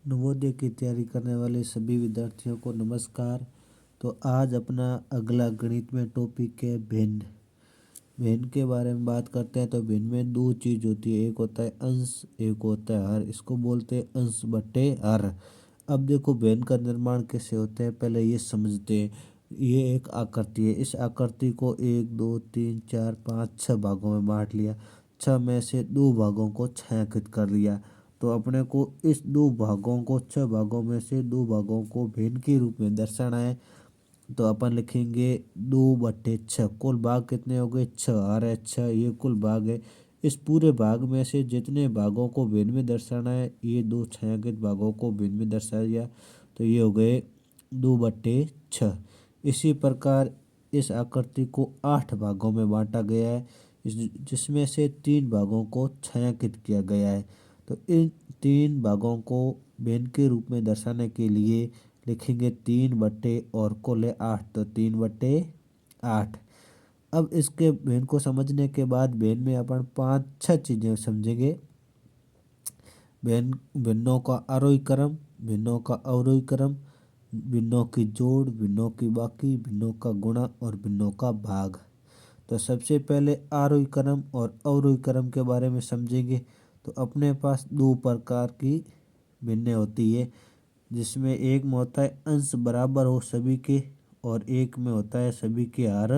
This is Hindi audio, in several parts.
नवोदय की तैयारी करने वाले सभी विद्यार्थियों को नमस्कार। तो आज अपना अगला गणित में टॉपिक है भिन्न। भिन्न के बारे में बात करते हैं। तो भिन्न में दो चीज होती है, एक होता है अंश, एक होता है हर। इसको बोलते हैं अंश बटे हर। अब देखो भिन्न का निर्माण कैसे होता है, पहले ये समझते हैं। ये एक आकृति है, इस आकृति को 1 2 3 4 5 6 भागों में बांट लिया। 6 में से 2 भागों को छायांकित कर लिया। तो अपने को इस 2 भागों को 6 भागों में से 2 भागों को भिन्न के रूप में दर्शाना है। तो अपन लिखेंगे 2/6। कुल भाग कितने हो गए? 6। आ रहा है 6, ये कुल भाग है। इस पूरे भाग में से जितने भागों को भिन्न में दर्शाना है, ये 2 छायांकित भागों को भिन्न में दर्शा दिया। तो ये हो गए 2/6। इसी प्रकार इस आकृति को 8 भागों में बांटा गया है, जिसमें से 3 भागों को छायांकित किया गया है। तो इन 3 भागों को भिन्न के रूप में दर्शाने के लिए लिखेंगे 3 बट्टे और कुल है 8, तो 3/8। अब इसके भिन्न को समझने के बाद भिन्न में अपन 5-6 चीजें समझेंगे। भिन्नों का आरोही क्रम, भिन्नों का अवरोही क्रम, भिन्नों की जोड़, भिन्नों की बाकी, भिन्नों का गुणा और भिन्नों का भाग। तो सबसे पहले आरोही क्रम और अवरोही क्रम के बारे में समझेंगे। तो अपने पास 2 प्रकार की भिन्न होती है, जिसमें एक में होता है अंश बराबर हो सभी के, और एक में होता है सभी के हर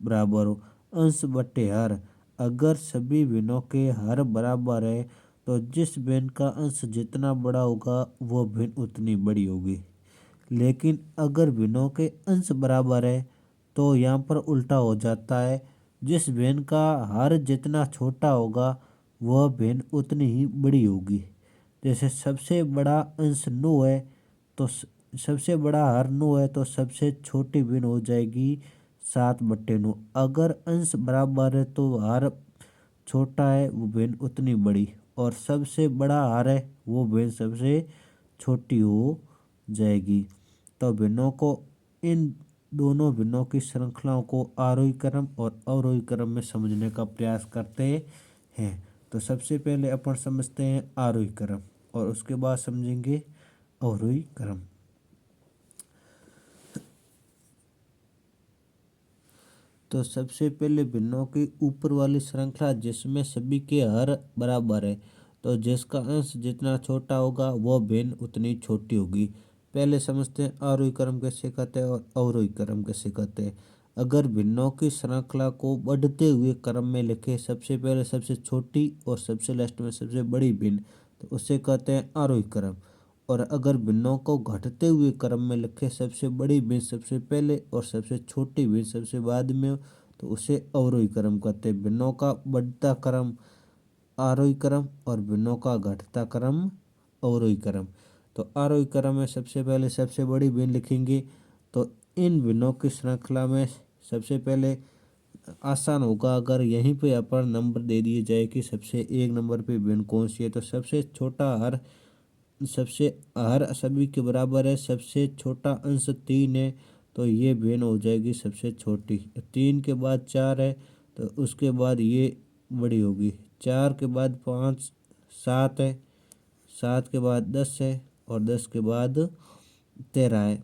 बराबर हो। अंश बटे हर, अगर सभी भिन्नों के हर बराबर है तो जिस भिन्न का अंश जितना बड़ा होगा वो भिन्न उतनी बड़ी होगी। लेकिन अगर भिन्नों के अंश बराबर है तो यहाँ पर उल्टा हो जाता है, जिस भिन्न का हर जितना छोटा होगा वह भिन्न उतनी ही बड़ी होगी। जैसे सबसे बड़ा अंश 9 है, तो सबसे बड़ा हर 9 है, तो सबसे छोटी भिन्न हो जाएगी 7/9। अगर अंश बराबर है तो हर छोटा है वो भिन्न उतनी बड़ी, और सबसे बड़ा हर है वो भिन्न सबसे छोटी हो जाएगी। तो भिन्नों को, इन दोनों भिन्नों की श्रृंखलाओं को आरोही क्रम और अवरोही क्रम में समझने का प्रयास करते हैं। तो सबसे पहले अपन समझते हैं आरोही क्रम और उसके बाद समझेंगे अवरोही क्रम। तो सबसे पहले भिन्नों की ऊपर वाली श्रृंखला जिसमें सभी के हर बराबर है, तो जिसका अंश जितना छोटा होगा वह भिन्न उतनी छोटी होगी। पहले समझते हैं आरोही क्रम कैसे कहते हैं और अवरोही क्रम कैसे कहते हैं। अगर भिन्नों की श्रृंखला को बढ़ते हुए क्रम में लिखे, सबसे पहले सबसे छोटी और सबसे लास्ट में सबसे बड़ी भिन्न, तो उसे कहते हैं आरोही क्रम। और अगर भिन्नों को घटते हुए क्रम में लिखे, सबसे बड़ी भिन्न सबसे पहले और सबसे छोटी भिन्न सबसे बाद में, तो उसे अवरोही क्रम कहते हैं। भिन्नों का बढ़ता क्रम आरोही क्रम और भिन्नों का घटता क्रम अवरोही क्रम। तो आरोही क्रम में सबसे पहले सबसे बड़ी भिन्न लिखेंगे। तो इन भिन्नों की श्रृंखला में सबसे पहले आसान होगा अगर यहीं पे अपन नंबर दे दिए जाए कि सबसे 1 नंबर पे भिन्न कौन सी है। तो सबसे छोटा हर, सबसे हर सभी के बराबर है, सबसे छोटा अंश 3 है, तो ये भिन्न हो जाएगी सबसे छोटी। 3 के बाद 4 है, तो उसके बाद ये बड़ी होगी। 4 के बाद 5 7 है, 7 के बाद 10 है, और 10 के बाद 13 है।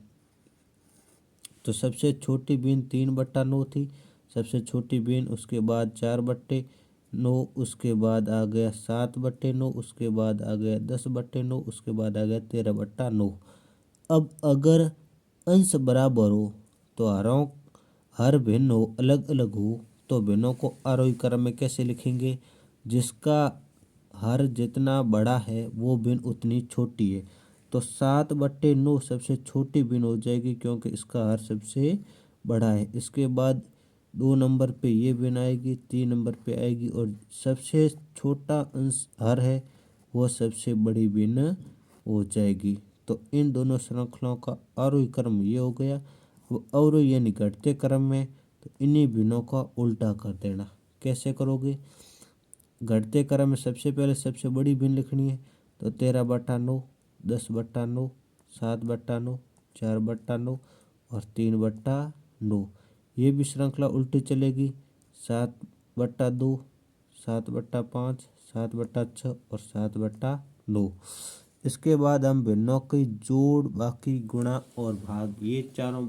तो सबसे छोटी भिन्न 3/9 थी, सबसे छोटी भिन्न, उसके बाद 4/9, उसके बाद आ गया 7/9, उसके बाद आ गया 10/9, उसके बाद आ गया 13/9। अब अगर अंश बराबर हो तो हर भिन्न हो, अलग अलग हो, तो भिन्नों को आरोही क्रम में कैसे लिखेंगे? जिसका हर जितना बड़ा है वो भिन्न उतनी छोटी है। तो 7/9 सबसे छोटी भिन्न हो जाएगी क्योंकि इसका हर सबसे बड़ा है। इसके बाद 2 नंबर पे ये भिन्न आएगी, 3 नंबर पे आएगी, और सबसे छोटा अंश हर है वो सबसे बड़ी भिन्न हो जाएगी। तो इन दोनों श्रृंखलाओं का आरोही क्रम ये हो गया। वो अवरोही यानी घटते क्रम में, तो इन्हीं भिन्नों का उल्टा कर देना। कैसे करोगे? घटते क्रम में सबसे पहले सबसे बड़ी भिन्न लिखनी है, तो 13/9, 10/9, 7/9, 4/9 और 3/9। ये भी श्रृंखला उल्टी चलेगी। 7/2, 7/5, 7/6 और 7/9। इसके बाद हम भिन्नों की जोड़, बाकी, गुणा और भाग, ये चारों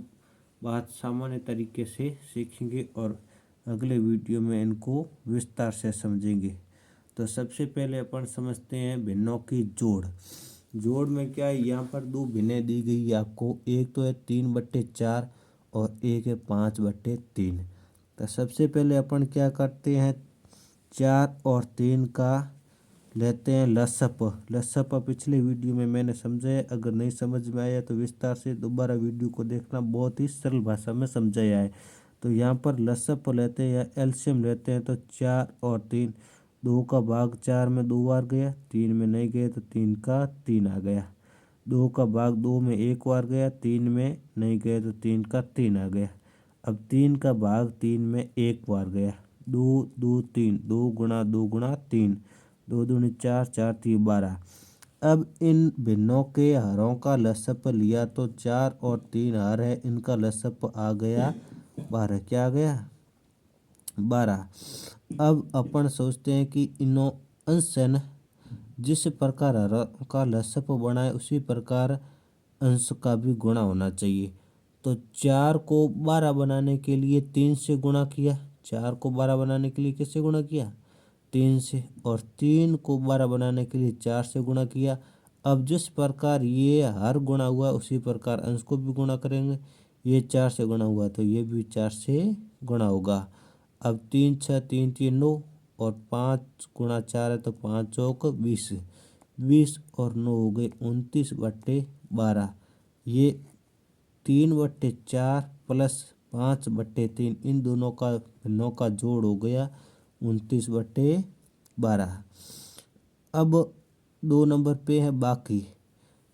बात सामान्य तरीके से सीखेंगे और अगले वीडियो में इनको विस्तार से समझेंगे। तो सबसे पहले अपन समझते हैं भिन्नों की जोड़। जोड़ में क्या है, यहाँ पर दो भिन्नें दी गई है आपको, एक तो है 3/4 और एक है 5/3। तो सबसे पहले अपन क्या करते हैं, 4 और 3 का लेते हैं लसअप। लसअप पिछले वीडियो में मैंने समझाया, अगर नहीं समझ में आया तो विस्तार से दोबारा वीडियो को देखना, बहुत ही सरल भाषा में समझाया है। तो यहाँ पर लसअप लेते हैं या एलसीएम लेते हैं, तो 4 और 3, 2 का भाग 4 में 2 बार गया, 3 में नहीं गए तो 3 का 3 आ गया। 2 का भाग 2 में 1 बार गया, 3 में नहीं गए तो 3 का 3 आ गया। अब 3 का भाग 3 में 1 बार गया, 2 2 3, 2 गुणा 2 गुणा 3, 2 दूनी 4, 4 3 12। अब इन भिन्नों के हरों का लसअप लिया तो 4 और 3 हर है, इनका लसअप आ गया 12। क्या आ गया, 12। अब अपन सोचते हैं कि इनो अंश है ना, जिस प्रकार हरों का लसअप बनाए उसी प्रकार अंश का भी गुणा होना चाहिए। तो 4 को 12 बनाने के लिए 3 से गुणा किया, 4 को 12 बनाने के लिए किससे गुणा किया, 3 से, और 3 को 12 बनाने के लिए 4 से गुणा किया। अब जिस प्रकार ये हर गुणा हुआ उसी प्रकार अंश को भी गुणा करेंगे। ये 4 से गुणा हुआ तो ये भी 4 से गुणा होगा। अब 3 6 3 3 9 और 5 गुणा 4 है तो 5 चौक 20, 20 और 9 हो गए 29/12। ये 3/4 प्लस 5/3, इन दोनों का भिन्नों का जोड़ हो गया 29/12। अब 2 नंबर पे है बाकी।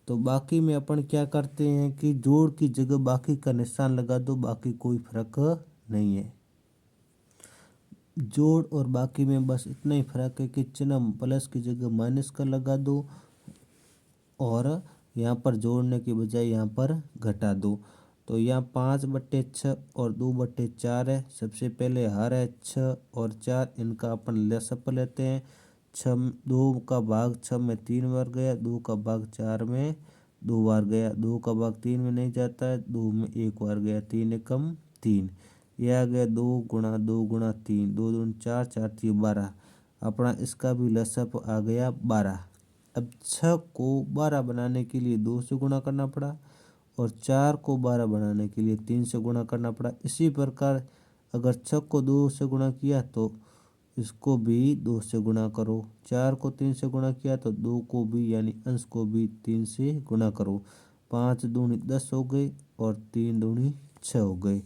तो बाकी में अपन क्या करते हैं कि जोड़ की जगह बाकी का निशान लगा दो, बाकी कोई फर्क नहीं है। जोड़ और बाकी में बस इतना ही फर्क है कि चिन्ह प्लस की जगह माइनस का लगा दो और यहाँ पर जोड़ने की बजाय यहाँ पर घटा दो। तो यहाँ 5/6 और 2/4 है। सबसे पहले हर है 6 और 4, इनका अपन लसअप लेते हैं। 6, 2 का भाग 6 में 3 बार गया, 2 का भाग 4 में 2 बार गया, 2 का भाग 3 में नहीं जाता है, 2 में 1 बार गया, 3 एकम 3। यह आ गया 2 गुणा 2 गुणा 3, 2 दूनी 4, 4 3 12। अपना इसका भी लसअप आ गया 12। अब 6 को 12 बनाने के लिए 2 से गुणा करना पड़ा और 4 को 12 बनाने के लिए 3 से गुणा करना पड़ा। इसी प्रकार अगर 6 को 2 से गुणा किया तो इसको भी 2 से गुणा करो, 4 को 3 से गुणा किया तो 2 को भी यानी अंश को भी 3 से गुणा करो। 5 दूनी 10 हो गई और 3 दूनी 6 हो गई।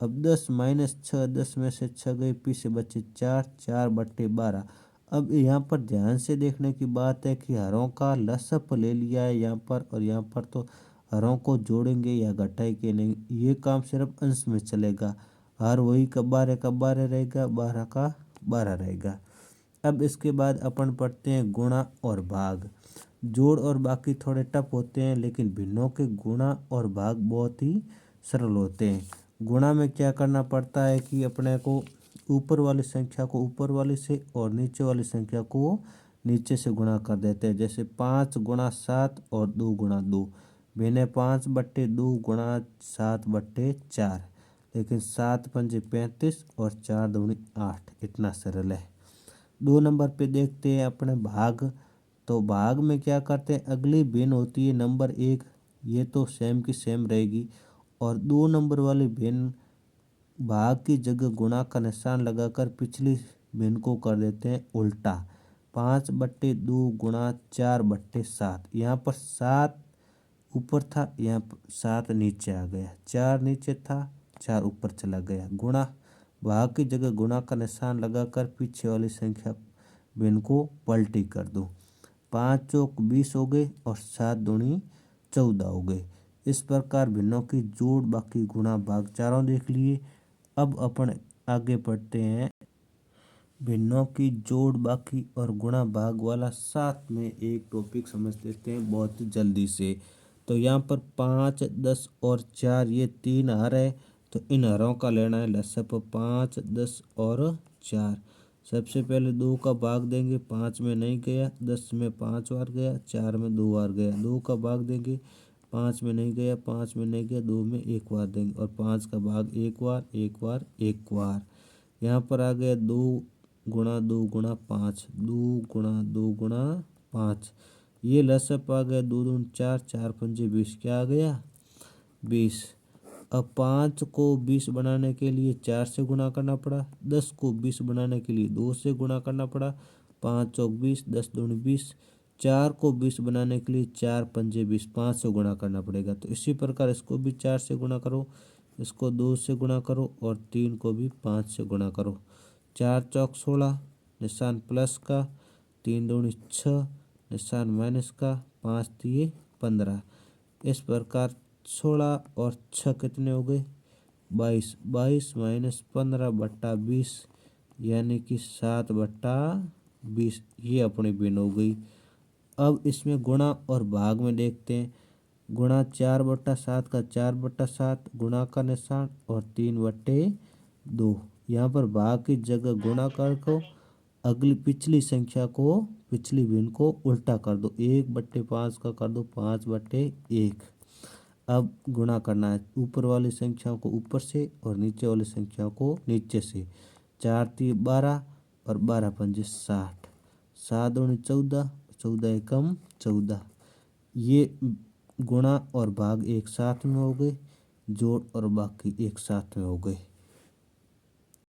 अब 10 माइनस 6, 10 में से 6 गए, पीछे बचे 4, 4/12। अब यहाँ पर ध्यान से देखने की बात है कि हरों का लसअप ले लिया है यहाँ पर, और यहाँ पर तो हरों को जोड़ेंगे या घटाए के नहीं, ये काम सिर्फ अंश में चलेगा। हर वही का 12 रहेगा, 12 का 12 रहेगा। अब इसके बाद अपन पढ़ते हैं गुणा और भाग। जोड़ और बाकी थोड़े टफ होते हैं, लेकिन भिन्नों के गुणा और भाग बहुत ही सरल होते हैं। गुणा में क्या करना पड़ता है कि अपने को ऊपर वाली संख्या को ऊपर वाली से और नीचे वाली संख्या को नीचे से गुणा कर देते हैं। जैसे 5 गुणा 7 और 2 गुणा 2, भिन्न 5/2 गुणा 7/4, लेकिन 7 पंजे 35 और 4 दूनी 8, इतना सरल है। 2 नंबर पे देखते हैं अपने भाग। तो भाग में क्या करते हैं, अगली भिन्न होती है नंबर 1, ये तो सेम की सेम रहेगी, और 2 नंबर वाली भिन्न भाग की जगह गुणा का निशान लगाकर पिछली भिन्न को कर देते हैं उल्टा। 5/2 गुणा 4/7, यहाँ पर 7 ऊपर था, यहाँ पर 7 नीचे आ गया, 4 नीचे था, 4 ऊपर चला गया। गुणा भाग की जगह गुणा का निशान लगाकर पीछे वाली संख्या भिन्न को पलटी कर दो। 5 चौक 20 हो गए और 7 दूनी 14 हो गए। इस प्रकार भिन्नों की जोड़, बाकी, गुणा, भाग चारों देख लिए। अब अपन आगे बढ़ते हैं, भिन्नों की जोड़, बाकी और गुणा भाग वाला साथ में एक टॉपिक समझ लेते हैं बहुत जल्दी से। तो यहाँ पर 5, 10 और 4 ये 3 हर है, तो इन हरों का लेना है लसअप 5, 10 और 4। सबसे पहले 2 का भाग देंगे, 5 में नहीं गया, 10 में 5 बार गया, 4 में 2 बार गया। 2 का भाग देंगे, 5 में नहीं गया, 5 में नहीं गया, 2 में 1 बार देंगे और 5 का भाग 1 बार, 1 बार, 1 बार। यहाँ पर आ गया 2 गुणा 2 गुणा 5, 2 गुणा 2 गुणा 5। ये लसअप आ गया, 2 दूनी 4, 4 पंजे 20, क्या आ गया 20। अब 5 को 20 बनाने के लिए 4 से गुणा करना पड़ा, 10 को 20 बनाने के लिए 2 से गुणा करना पड़ा, 5 चौक 20, 10 दूनी 20। 4 को 20 बनाने के लिए 4 पंजे 20, 5 से गुणा करना पड़ेगा। तो इसी प्रकार इसको भी 4 से गुणा करो, इसको 2 से गुणा करो और 3 को भी 5 से गुणा करो। 4 चौक 16, निशान प्लस का, 3 दूनी 6, निशान माइनस का, 5 दिए 15। इस प्रकार 16 और 6 कितने हो गए 22। 22 माइनस 15 बट्टा 20 यानी कि 7 बट्टा 20, ये अपनी भिन्न हो गई। अब इसमें गुणा और भाग में देखते हैं। गुणा 4/7 का 4/7, गुणा का निशान और 3/2। यहाँ पर भाग की जगह गुणा कर को अगली पिछली संख्या को, पिछली भिन्न को उल्टा कर दो। 1/5 का कर दो 5/1। अब गुणा करना है ऊपर वाली संख्याओं को ऊपर से और नीचे वाली संख्याओं को नीचे से। 4 3 12 और 12 पंजे 60, 7 दूनी 14, 14 एकम 14। ये गुणा और भाग एक साथ में हो गए, जोड़ और बाकी एक साथ में हो गए।